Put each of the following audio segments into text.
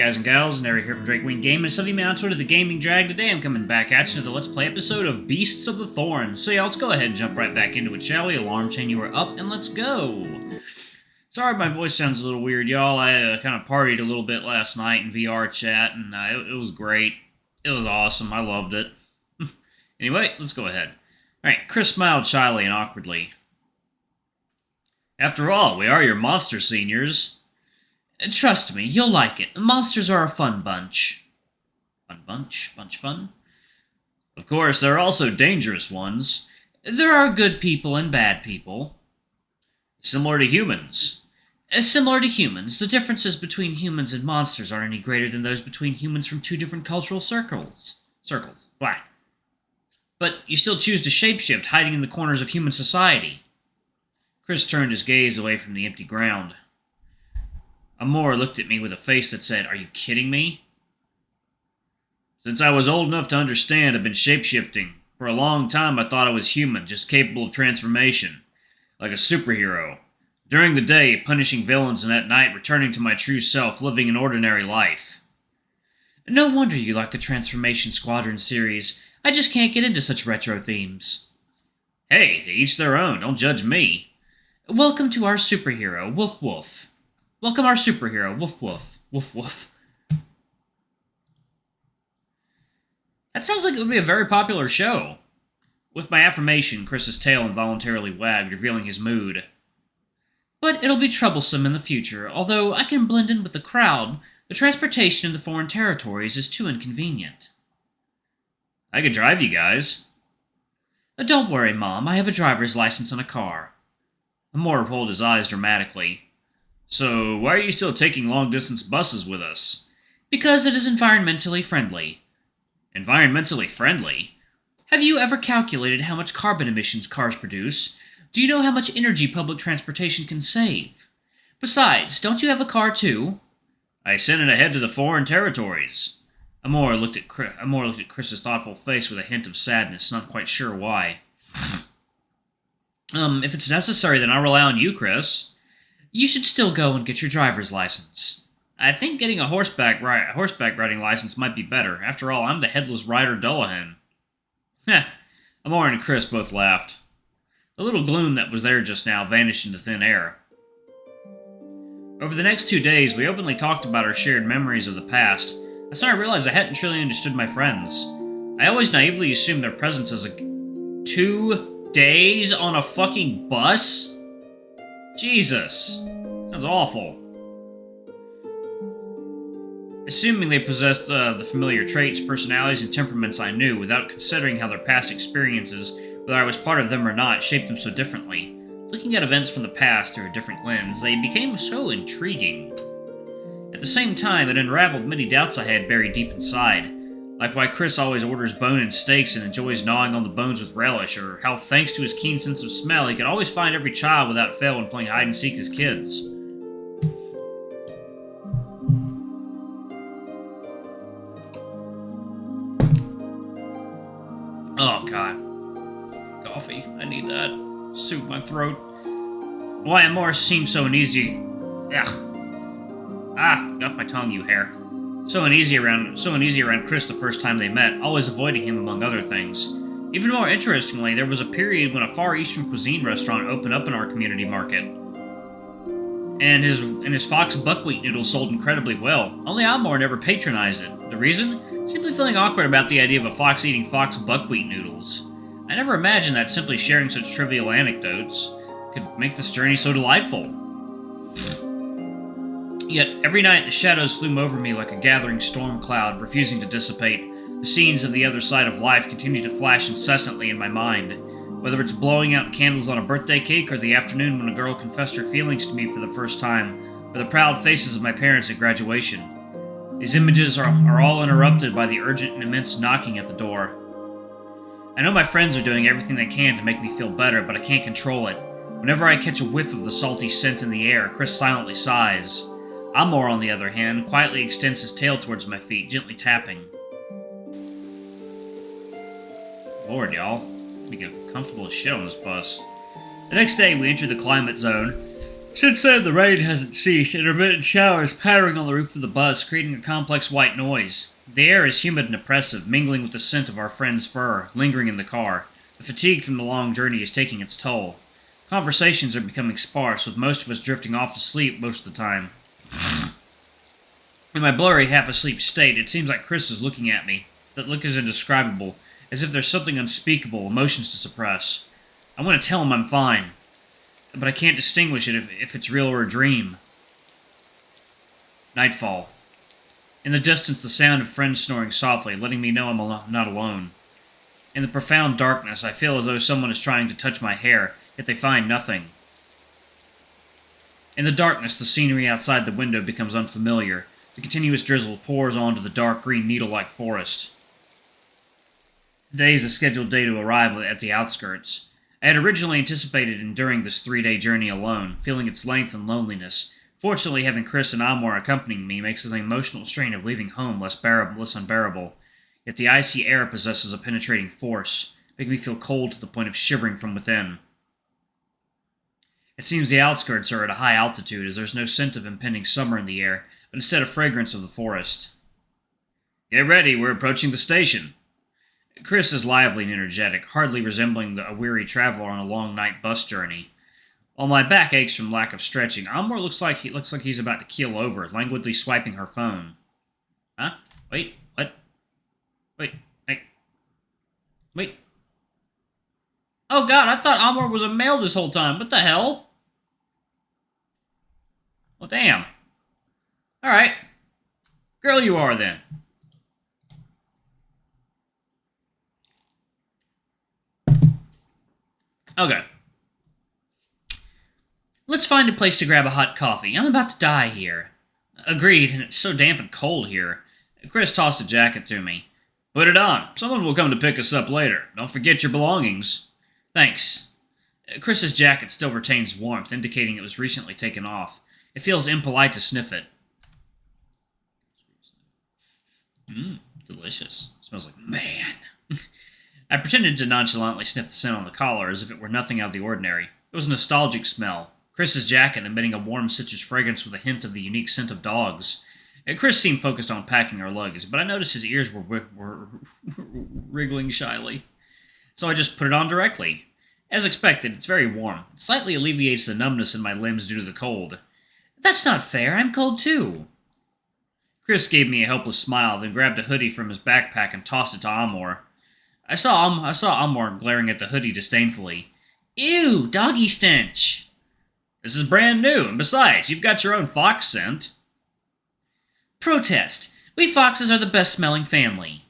guys and gals? Nary here from Drake Wing Gaming, and sending me on Twitter, the Gaming Drag. Today I'm coming back at you with the Let's Play episode of Beasts of the Thorns. So yeah, let's go ahead and jump right back into it, shall we? Alarm chain, you are up, and let's go! Sorry my voice sounds a little weird, y'all. I kind of partied a little bit last night in VR chat, and it was great. It was awesome. I loved it. Anyway, let's go ahead. Alright, Chris smiled shyly and awkwardly. After all, we are your monster seniors. Trust me, you'll like it. Monsters are a fun bunch. Fun bunch? Bunch fun? Of course, there are also dangerous ones. There are good people and bad people. Similar to humans. Similar to humans, the differences between humans and monsters aren't any greater than those between humans from two different cultural circles. Blah. But you still choose to shapeshift, hiding in the corners of human society. Chris turned his gaze away from the empty ground. Amor looked at me with a face that said, "Are you kidding me?" Since I was old enough to understand, I've been shapeshifting. For a long time, I thought I was human, just capable of transformation. Like a superhero. During the day, punishing villains, and at night, returning to my true self, living an ordinary life. No wonder you like the Transformation Squadron series. I just can't get into such retro themes. Hey, to each their own. Don't judge me. Welcome to our superhero, Woof Woof. Welcome our superhero, Woof Woof. Woof Woof. That sounds like it would be a very popular show. With my affirmation, Chris's tail involuntarily wagged, revealing his mood. But it'll be troublesome in the future. Although I can blend in with the crowd, the transportation into foreign territories is too inconvenient. I could drive you guys. Don't worry, Mom. I have a driver's license and a car. Amor rolled his eyes dramatically. So, why are you still taking long-distance buses with us? Because it is environmentally friendly. Environmentally friendly? Have you ever calculated how much carbon emissions cars produce? Do you know how much energy public transportation can save? Besides, don't you have a car too? I sent it ahead to the foreign territories. Amor looked at Chris's thoughtful face with a hint of sadness, not quite sure why. If it's necessary, then I'll rely on you, Chris. You should still go and get your driver's license. I think getting a horseback riding license might be better. After all, I'm the headless rider Dullahan. Heh. Amor and Chris both laughed. The little gloom that was there just now vanished into thin air. Over the next 2 days, we openly talked about our shared memories of the past. That's when I realized I hadn't truly understood my friends. I always naively assumed their presence as 2 days on a fucking bus? Jesus. Sounds awful. Assuming they possessed the familiar traits, personalities, and temperaments I knew, without considering how their past experiences, whether I was part of them or not, shaped them so differently. Looking at events from the past through a different lens, they became so intriguing. At the same time, it unraveled many doubts I had buried deep inside. Like why Chris always orders bone-in steaks and enjoys gnawing on the bones with relish, or how thanks to his keen sense of smell, he can always find every child without fail when playing hide-and-seek as kids. Oh, God. Coffee. I need that. Soothe my throat. Why Amor seemed so uneasy. Ugh. Get off my tongue, you hair. So uneasy around Chris the first time they met, always avoiding him among other things. Even more interestingly, there was a period when a Far Eastern cuisine restaurant opened up in our community market. And his Fox buckwheat noodles sold incredibly well. Only Amor never patronized it. The reason? Simply feeling awkward about the idea of a fox eating Fox buckwheat noodles. I never imagined that simply sharing such trivial anecdotes could make this journey so delightful. Yet, every night the shadows loom over me like a gathering storm cloud, refusing to dissipate. The scenes of the other side of life continue to flash incessantly in my mind. Whether it's blowing out candles on a birthday cake, or the afternoon when a girl confessed her feelings to me for the first time, or the proud faces of my parents at graduation. These images are all interrupted by the urgent and immense knocking at the door. I know my friends are doing everything they can to make me feel better, but I can't control it. Whenever I catch a whiff of the salty scent in the air, Chris silently sighs. Amor, on the other hand, quietly extends his tail towards my feet, gently tapping. Lord, y'all. We get comfortable as shit on this bus. The next day, we entered the climate zone. Since then, the rain hasn't ceased, intermittent showers pattering on the roof of the bus, creating a complex white noise. The air is humid and oppressive, mingling with the scent of our friend's fur, lingering in the car. The fatigue from the long journey is taking its toll. Conversations are becoming sparse, with most of us drifting off to sleep most of the time. In my blurry, half-asleep state, it seems like Chris is looking at me. That look is indescribable, as if there's something unspeakable, emotions to suppress. I want to tell him I'm fine, but I can't distinguish it if it's real or a dream. Nightfall. In the distance, the sound of friends snoring softly, letting me know I'm not alone. In the profound darkness, I feel as though someone is trying to touch my hair, yet they find nothing. In the darkness, the scenery outside the window becomes unfamiliar. The continuous drizzle pours onto the dark green needle-like forest. Today is a scheduled day to arrive at the outskirts. I had originally anticipated enduring this 3-day journey alone, feeling its length and loneliness. Fortunately, having Chris and Amor accompanying me makes the emotional strain of leaving home less unbearable. Yet the icy air possesses a penetrating force, making me feel cold to the point of shivering from within. It seems the outskirts are at a high altitude, as there's no scent of impending summer in the air, but instead a fragrance of the forest. Get ready, we're approaching the station. Chris is lively and energetic, hardly resembling a weary traveler on a long night bus journey. While my back aches from lack of stretching, Amor looks like he's about to keel over, languidly swiping her phone. Huh? Wait, what? Wait. Oh god, I thought Amor was a male this whole time. What the hell? Well, damn. Alright. Girl you are, then. Okay. Let's find a place to grab a hot coffee. I'm about to die here. Agreed, and it's so damp and cold here. Chris tossed a jacket to me. Put it on. Someone will come to pick us up later. Don't forget your belongings. Thanks. Chris's jacket still retains warmth, indicating it was recently taken off. It feels impolite to sniff it. Delicious. Smells like man. I pretended to nonchalantly sniff the scent on the collar as if it were nothing out of the ordinary. It was a nostalgic smell. Chris's jacket emitting a warm citrus fragrance with a hint of the unique scent of dogs. Chris seemed focused on packing our luggage, but I noticed his ears were wriggling shyly. So I just put it on directly. As expected, it's very warm. It slightly alleviates the numbness in my limbs due to the cold. That's not fair, I'm cold too. Chris gave me a helpless smile, then grabbed a hoodie from his backpack and tossed it to Amor. I saw Amor glaring at the hoodie disdainfully. Ew, doggy stench. This is brand new, and besides, you've got your own fox scent. Protest. We foxes are the best-smelling family.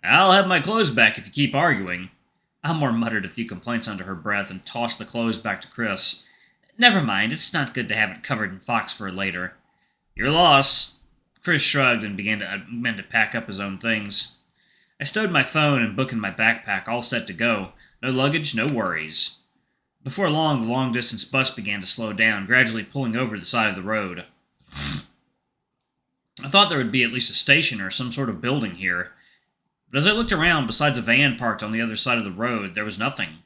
I'll have my clothes back if you keep arguing. Amor muttered a few complaints under her breath and tossed the clothes back to Chris. Never mind, it's not good to have it covered in fox fur later. Your loss. Chris shrugged and began to pack up his own things. I stowed my phone and book in my backpack, all set to go. No luggage, no worries. Before long, the long-distance bus began to slow down, gradually pulling over the side of the road. I thought there would be at least a station or some sort of building here. But as I looked around, besides a van parked on the other side of the road, there was nothing.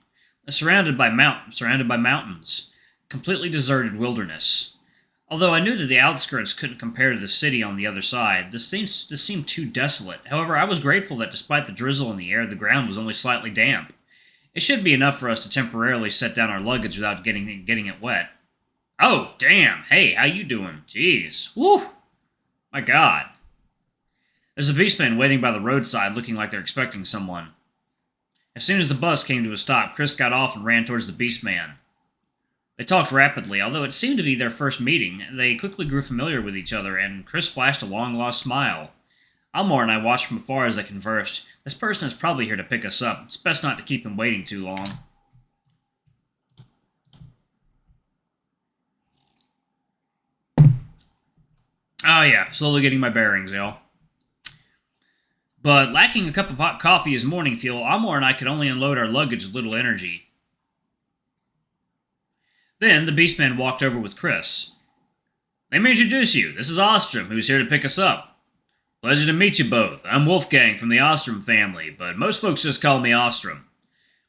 Surrounded by mountains. Completely deserted wilderness. Although I knew that the outskirts couldn't compare to the city on the other side, this seemed too desolate. However, I was grateful that despite the drizzle in the air, the ground was only slightly damp. It should be enough for us to temporarily set down our luggage without getting it wet. Oh, damn. Hey, how you doing? Jeez. Woo! My God. There's a beastman waiting by the roadside looking like they're expecting someone. As soon as the bus came to a stop, Chris got off and ran towards the beastman. They talked rapidly, although it seemed to be their first meeting. They quickly grew familiar with each other, and Chris flashed a long-lost smile. Amor and I watched from afar as they conversed. This person is probably here to pick us up. It's best not to keep him waiting too long. Oh yeah, slowly getting my bearings, y'all. But lacking a cup of hot coffee as morning fuel, Amor and I could only unload our luggage with little energy. Then the beastman walked over with Chris. Let me introduce you. This is Ostrom, who's here to pick us up. Pleasure to meet you both. I'm Wolfgang from the Ostrom family, but most folks just call me Ostrom.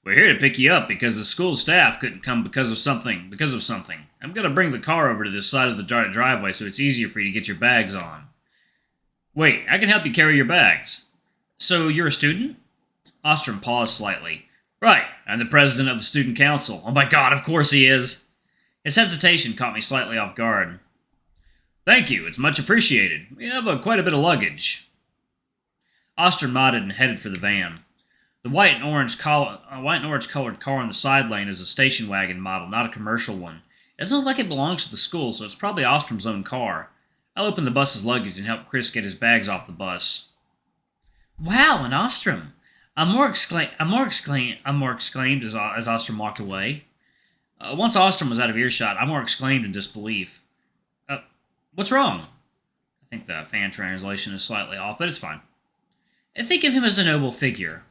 We're here to pick you up because the school staff couldn't come because of something. I'm gonna bring the car over to this side of the driveway so it's easier for you to get your bags on. Wait, I can help you carry your bags. So you're a student? Ostrom paused slightly. Right, I'm the president of the student council. Oh my god, of course he is. His hesitation caught me slightly off guard. Thank you, it's much appreciated. We have quite a bit of luggage. Ostrom nodded and headed for the van. The white and orange colored car on the side lane is a station wagon model, not a commercial one. It doesn't look like it belongs to the school, so it's probably Ostrom's own car. I'll open the bus's luggage and help Chris get his bags off the bus. Wow, an Ostrom! Amor exclaimed as Ostrom walked away. Once Ostrom was out of earshot, Amor exclaimed in disbelief. What's wrong? I think the fan translation is slightly off, but it's fine. Think of him as a noble figure.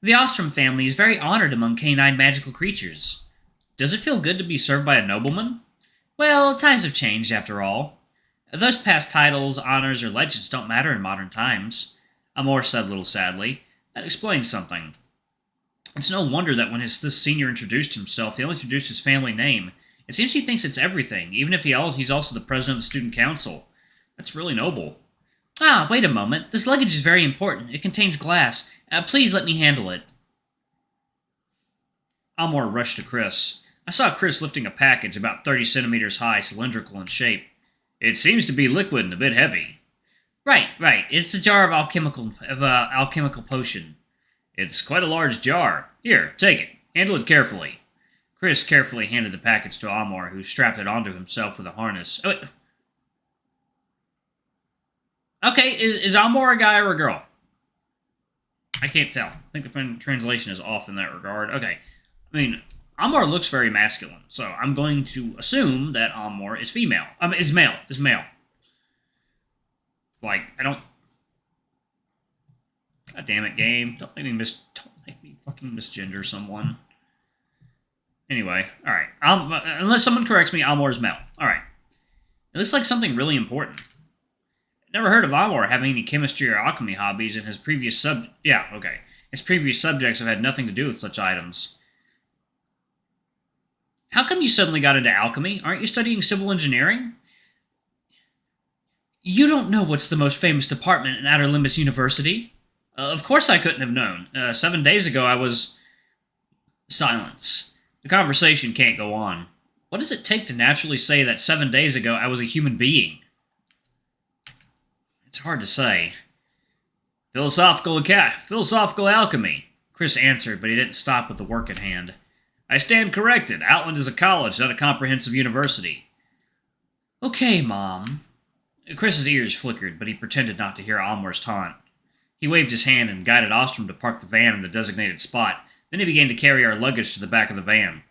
The Ostrom family is very honored among canine magical creatures. Does it feel good to be served by a nobleman? Well, times have changed, after all. Those past titles, honors, or legends don't matter in modern times, Amor said a little sadly. That explains something. It's no wonder that when this senior introduced himself, he only introduced his family name. It seems he thinks it's everything, even if he's also the president of the student council. That's really noble. Ah, wait a moment. This luggage is very important. It contains glass. Please let me handle it. Amor rushed to Chris. I saw Chris lifting a package about 30 centimeters high, cylindrical in shape. It seems to be liquid and a bit heavy. Right. It's a jar of alchemical potion. It's quite a large jar. Here, take it. Handle it carefully. Chris carefully handed the package to Amor, who strapped it onto himself with a harness. Okay, is Amor a guy or a girl? I can't tell. I think the translation is off in that regard. Okay. I mean, Amor looks very masculine, so I'm going to assume that Amor is female. Is male. Like, I don't... God damn it, game. Don't make me fucking misgender someone. Anyway, alright. Unless someone corrects me, Amor is male. Alright. It looks like something really important. Never heard of Amor having any chemistry or alchemy hobbies, and his previous His previous subjects have had nothing to do with such items. How come you suddenly got into alchemy? Aren't you studying civil engineering? You don't know what's the most famous department in Outer Limits University? Of course I couldn't have known. 7 days ago I was... Silence. The conversation can't go on. What does it take to naturally say that 7 days ago I was a human being? It's hard to say. Philosophical alchemy, Chris answered, but he didn't stop with the work at hand. I stand corrected. Outland is a college, not a comprehensive university. Okay, Mom. Chris's ears flickered, but he pretended not to hear Amor's taunt. He waved his hand and guided Ostrom to park the van in the designated spot. Then he began to carry our luggage to the back of the van.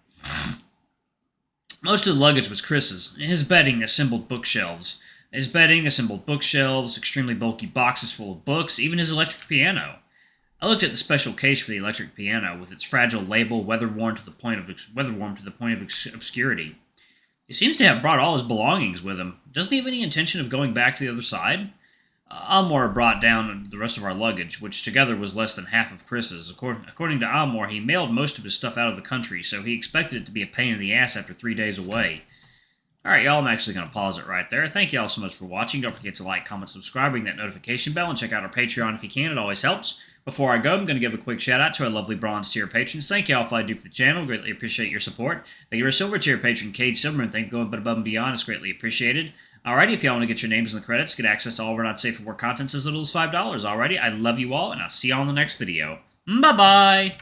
Most of the luggage was Chris's. His bedding assembled bookshelves, extremely bulky boxes full of books, even his electric piano. I looked at the special case for the electric piano, with its fragile label weather-worn to the point of obscurity. He seems to have brought all his belongings with him. Doesn't he have any intention of going back to the other side? Amor brought down the rest of our luggage, which together was less than half of Chris's. According to Amor, he mailed most of his stuff out of the country, so he expected it to be a pain in the ass after 3 days away. Alright, y'all, I'm actually going to pause it right there. Thank y'all so much for watching. Don't forget to like, comment, subscribe, ring that notification bell, and check out our Patreon if you can. It always helps. Before I go, I'm going to give a quick shout-out to our lovely bronze tier patrons. Thank y'all for all I do for the channel. Greatly appreciate your support. Thank you, our silver tier patron, Cade Silverman. Thank you for going above and beyond. It's greatly appreciated. Alrighty, if y'all want to get your names in the credits, get access to all of our Not Safe for Work content as little as $5. Alrighty, I love you all, and I'll see y'all in the next video. Bye-bye!